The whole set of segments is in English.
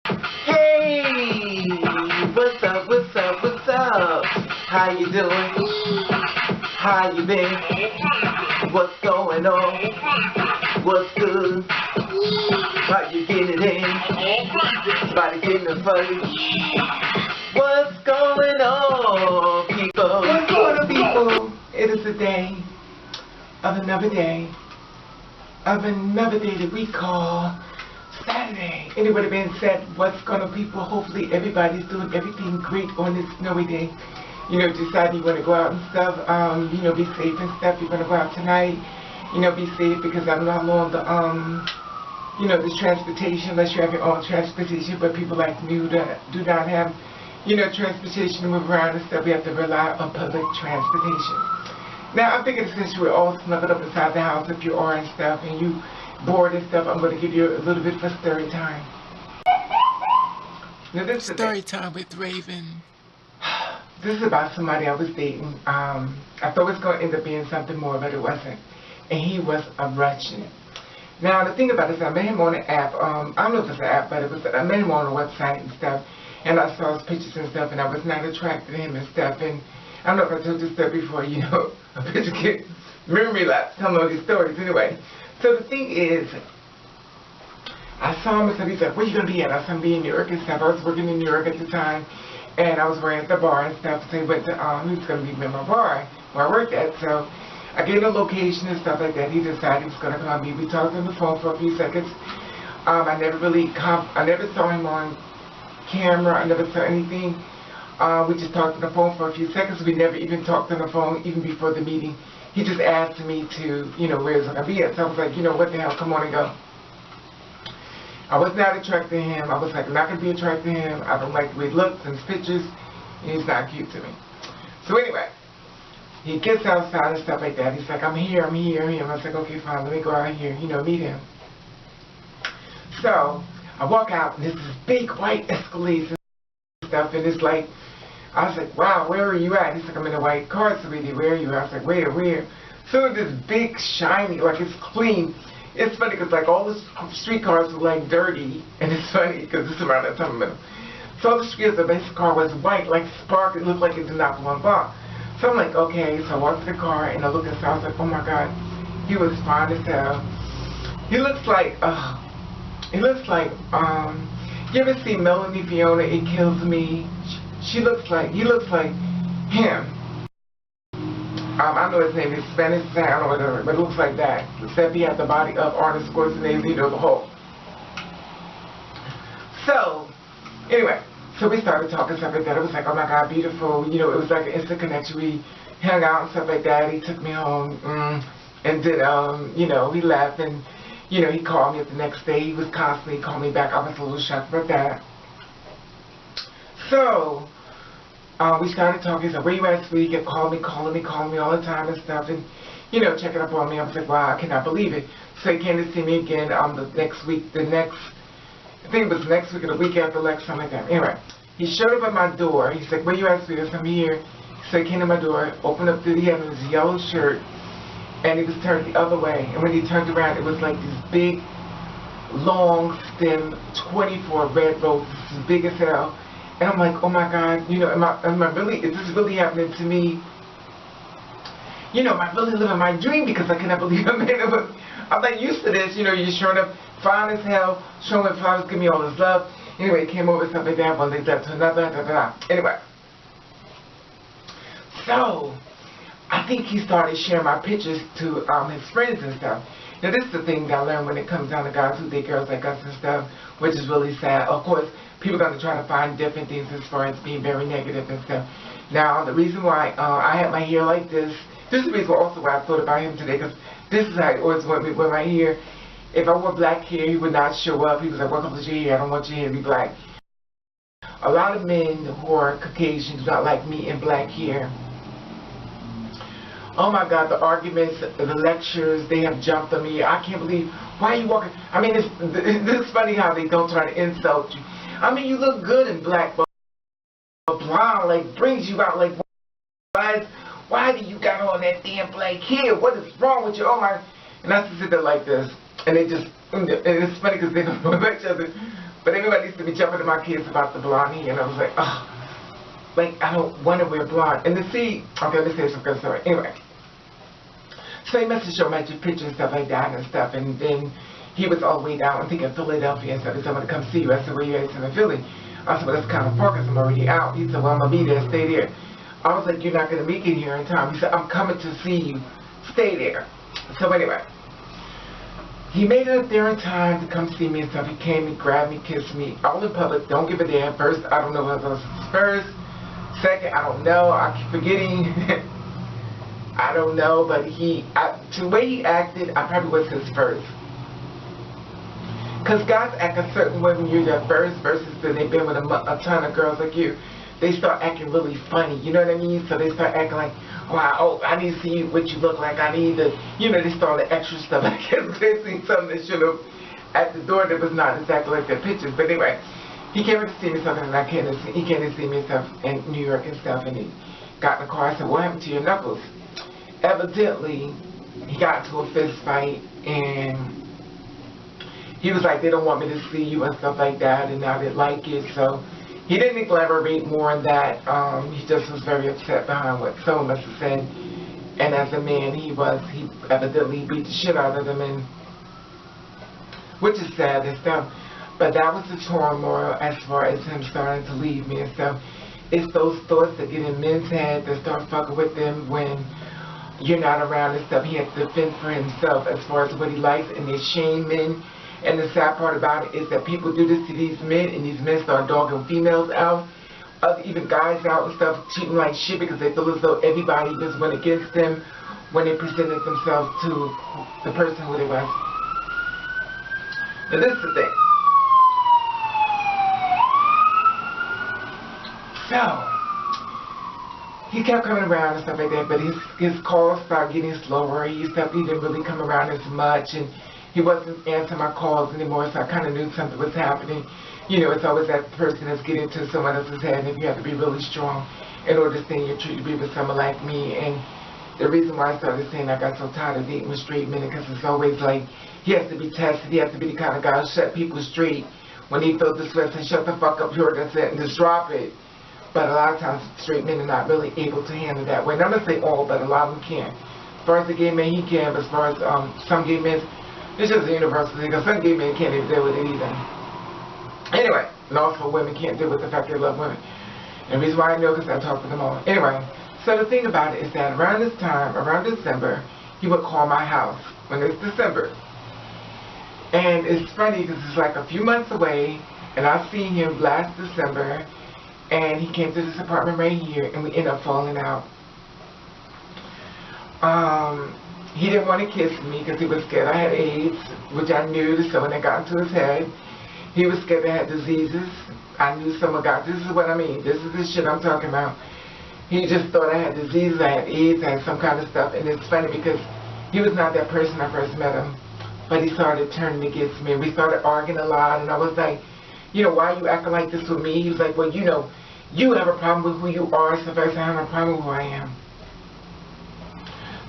Hey, what's up, what's up, what's up? How you doing? How you been? What's going on? What's good? How you getting it in? Body getting it funny. What's going on, people? What's going on, people? It is a day of another day that we call Saturday. Anybody been said what's going on, people? Hopefully everybody's doing everything great on this snowy day. You know, deciding you want to go out and stuff, you know, be safe and stuff. You're going to go out tonight, you know, be safe, because I don't know how long the, you know, the transportation, unless you have your own transportation, but people like me who do not have, you know, transportation to move around and stuff, we have to rely on public transportation. Now, I'm thinking since we're all snuggled up inside the house, if you are and stuff, and you bored and stuff, I'm going to give you a little bit for story time. Now, this Story time with Raven. This is about somebody I was dating. I thought it was going to end up being something more, but it wasn't. And he was a Russian. Now, the thing about it is I met him on an app. I don't know if it's an app, but I met him on a website and stuff. And I saw his pictures and stuff, and I was not attracted to him and stuff. And I don't know if I told this story before, you know, a picture gets memory lapse, telling all these stories anyway. So the thing is, I saw him and stuff. He's like, where you going to be at? I said, I'm being in New York and stuff. I was working in New York at the time. And I was working at the bar and stuff, so he went to, he was going to meet me at my bar where I worked at, so I gave him a location and stuff like that. He decided he was going to come meet me. We talked on the phone for a few seconds. I never saw him on camera. I never saw anything. We just talked on the phone for a few seconds. We never even talked on the phone, even before the meeting. He just asked me to, you know, where he was going to be at, so I was like, you know, what the hell, come on and go. I was not attracted to him. I was like, I'm not going to be attracted to him. I don't like the way he looks and his pictures. And he's not cute to me. So anyway, he gets outside and stuff like that. He's like, I'm here. I was like, okay, fine. Let me go out here, you know, meet him. So I walk out, and there's this big white Escalade and stuff. And it's like, I was like, wow, where are you at? He's like, I'm in a white car, sweetie. Where are you? I was like, where? So this big, shiny, like it's clean. It's funny because like all the street cars were like dirty, and it's funny because it's around that time. So all the streets of this car was white, like sparkling. It looked like it did not belong bar. So I'm like, okay. So I walked to the car and I looked inside. I was like, oh my God, he was fine as hell. He looks like, you ever see Melanie Fiona? It Kills Me. He looks like him. I know his name is Spanish, I don't know whatever, but it looks like that. Except he had the body of Arnold Schwarzenegger, you know, the Hulk. So, anyway, so we started talking stuff like that. It was like, oh my God, beautiful. You know, it was like an instant connection. We hung out and stuff like that. He took me home, and then, you know, we left, and, you know, he called me the next day. He was constantly calling me back. I was a little shocked about that. So, we started talking. He said, where you at, sweetie? He kept calling me all the time and stuff, and, you know, checking up on me. I was like, wow, I cannot believe it. So he came to see me again the next week, I think it was next week or the week after, like something like that. Anyway, he showed up at my door. He's like, where you at, sweetie? I said, I'm here. So he came to my door, opened up, he had his yellow shirt, and he was turned the other way. And when he turned around, it was like this big, long stem, 24 red roses, as big as hell. And I'm like, oh my God, you know, is this really happening to me? You know, am I really living my dream? Because I cannot believe I'm not used to this. You know, you're showing up fine as hell, showing flowers, giving me all this love. Anyway, he came over, stuff like that, one day left to another, Anyway. So, I think he started sharing my pictures to his friends and stuff. Now, this is the thing that I learned when it comes down to guys who date girls like us and stuff, which is really sad. Of course, people are going to try to find different things as far as being very negative and stuff. Now, the reason why I had my hair like this is the reason also why I thought about him today, because this is how he always wanted me with my hair. If I wore black hair, he would not show up. He was like, welcome to your hair. I don't want your hair to be black. A lot of men who are Caucasian do not like me in black hair. Oh my God, the arguments, the lectures, they have jumped on me. I can't believe, why are you walking? I mean, it's funny how they don't try to insult you. I mean, you look good in black, but blonde, like, brings you out, like, why do you got on that damn black hair? What is wrong with you? Oh my, and I have to sit there like this. And they just, and it's funny because they don't know about each other. But everybody used to be jumping at my kids about the blonde hair, and I was like, oh, like, I don't want to wear blonde. And to see, okay, let's say some good story. Anyway, so he must have showed my pictures and stuff like that and stuff, and then he was all the way down, I think in Philadelphia and stuff. He said, I'm going to come see you. I said, where you at? He said, in Philly. I said, well, that's kind of far because I'm already out. He said, well, I'm going to be there, stay there. I was like, you're not going to make it here in time. He said, I'm coming to see you, stay there. So anyway, he made it up there in time to come see me and stuff. He came, he grabbed me, kissed me, all in public. Don't give a damn. First, I don't know what was first. Second, I don't know. I keep forgetting. I don't know, but the way he acted, I probably was his first. Because guys act a certain way when you're their first versus when they've been with a ton of girls like you. They start acting really funny, you know what I mean? So they start acting like, wow, oh, I need to see what you look like. I need to, you know, they start the extra stuff. I guess they see something that should have at the door that was not exactly like their pictures. But anyway, he came in to see me something, and he came to see me stuff in New York and stuff, and he got in the car. I said, what happened to your knuckles? Evidently, he got into a fist fight, and he was like, they don't want me to see you and stuff like that, and I didn't like it. So he didn't elaborate more on that. He just was very upset behind what someone must have said. And as a man, he evidently beat the shit out of them, and which is sad and stuff. But that was the turmoil as far as him starting to leave me and stuff. It's those thoughts that get in men's head that start fucking with them when you're not around and stuff. He has to defend for himself as far as what he likes, and they shame men. And the sad part about it is that people do this to these men, and these men start dogging females out, even guys out and stuff, treating like shit because they feel as though everybody just went against them when they presented themselves to the person who they was. Now this is the thing. So, he kept coming around and stuff like that, but his calls started getting slower. He didn't really come around as much, and he wasn't answering my calls anymore, so I kind of knew something was happening. You know, it's always that person that's getting to someone else's head, and if you have to be really strong in order to stay in your tree to be with someone like me. And the reason why I started saying I got so tired of dating with straight men, because it's always like, he has to be tested, he has to be the kind of guy who set people straight when he feels this way, say, shut the fuck up, you're that's it, and just drop it. But a lot of times, straight men are not really able to handle that way. And I'm going to say all, but a lot of them can. As far as the gay man, he can, but as far as some gay men, it's just a universal thing, because some gay men can't even deal with it either. Anyway, and also women can't deal with the fact they love women. And the reason why I know, because I talk to them all. Anyway, so the thing about it is that around this time, around December, he would call my house when it's December. And it's funny because it's like a few months away, and I seen him last December, and he came to this apartment right here, and we ended up falling out. He didn't want to kiss me because he was scared I had AIDS, which I knew, so when it got into his head, he was scared I had diseases. I knew someone got, this is what I mean, this is the shit I'm talking about. He just thought I had diseases, I had AIDS, I had some kind of stuff, and it's funny because he was not that person I first met him, but he started turning against me, and we started arguing a lot, and I was like, you know, why are you acting like this with me? He was like, well, you know, you have a problem with who you are, so if I have a problem with who I am.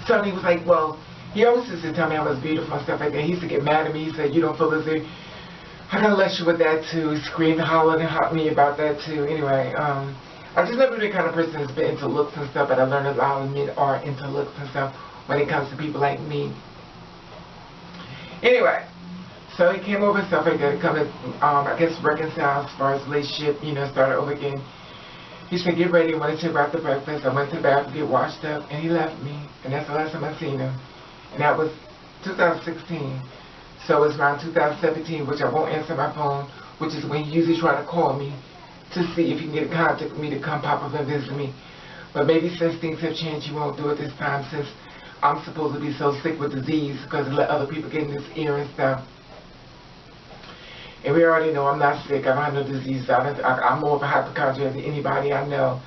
So he was like, well, he always used to tell me I was beautiful and stuff like that. He used to get mad at me. He said, you don't feel as if I got to lecture with that too. He screamed, hollered, and hopped me about that too. Anyway, I just never been the kind of person that's been into looks and stuff, but I learned a lot of men are into looks and stuff when it comes to people like me. Anyway, so he came over and stuff like that to come to, I guess, reconcile as far as relationship, you know, started over again. He said, get ready, I wanted to wrap the breakfast. I went to the bathroom to get washed up, and he left me. And that's the last time I seen him. And that was 2016. So it's around 2017, which I won't answer my phone, which is when he usually try to call me to see if he can get in contact with me to come pop up and visit me. But maybe since things have changed, he won't do it this time, since I'm supposed to be so sick with disease because he let other people get in his ear and stuff. And we already know I'm not sick. I don't have no disease. I'm more of a hypochondriac than anybody I know.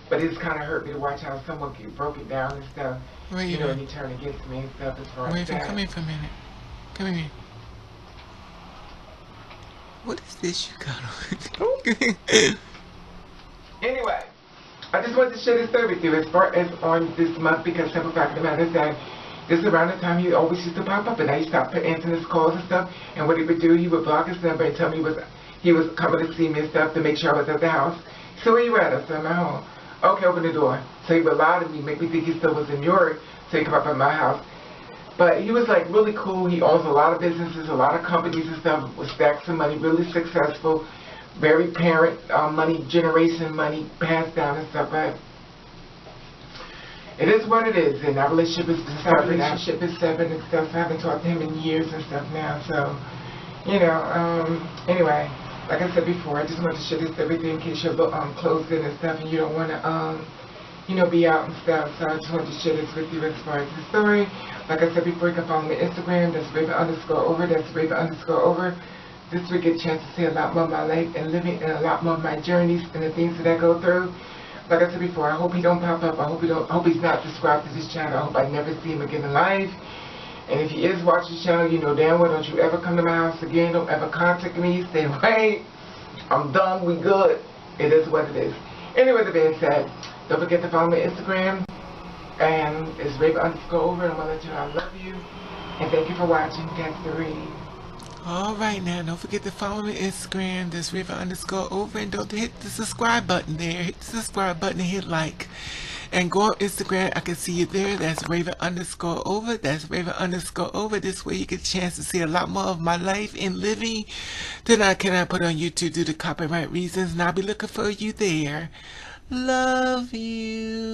But it's kind of hurt me to watch how someone broke it down and stuff. Wait, you know, and he turned against me and stuff as far as that. Come in for a minute. Come in. What is this you got on? Anyway, I just wanted to share this story with you as far as on this month, because simple fact of the matter is that this is around the time he always used to pop up, and I used to stop answering his calls and stuff. And what he would do, he would block his number and tell me he was coming to see me and stuff to make sure I was at the house. So where you at? I said, I'm at home. Okay, open the door. So he would lie to me, make me think he still was in New York, so he come up at my house. But he was like really cool. He owns a lot of businesses, a lot of companies and stuff, with stacks of money, really successful, very parent money, generation money passed down and stuff. But it is what it is, and our relationship is 7 and stuff. I haven't talked to him in years and stuff now, so, you know, anyway, like I said before, I just want to share this everything in case you're closed in and stuff and you don't want to, you know, be out and stuff, so I just wanted to share this with you as far as the story. Like I said before, you can follow me on Instagram, that's Raven_over, that's Raven_over. This will get a chance to see a lot more of my life and living and a lot more of my journeys and the things that I go through. Like I said before, I hope he don't pop up. I hope he's not subscribed to this channel. I hope I never see him again in life. And if he is watching this channel, you know damn well, don't you ever come to my house again. Don't ever contact me. Stay away. I'm done. We good. It is what it is. Anyway, that being said, don't forget to follow me on Instagram. And it's Raven_over. And I'm going to let you know I love you. And thank you for watching. That's the read. Alright now, don't forget to follow me on Instagram, that's Raven_over, and don't hit the subscribe button there. Hit the subscribe button and hit like. And go on Instagram, I can see you there, that's Raven_over, that's Raven_over. This way you get a chance to see a lot more of my life and living than I cannot put on YouTube due to copyright reasons, and I'll be looking for you there. Love you.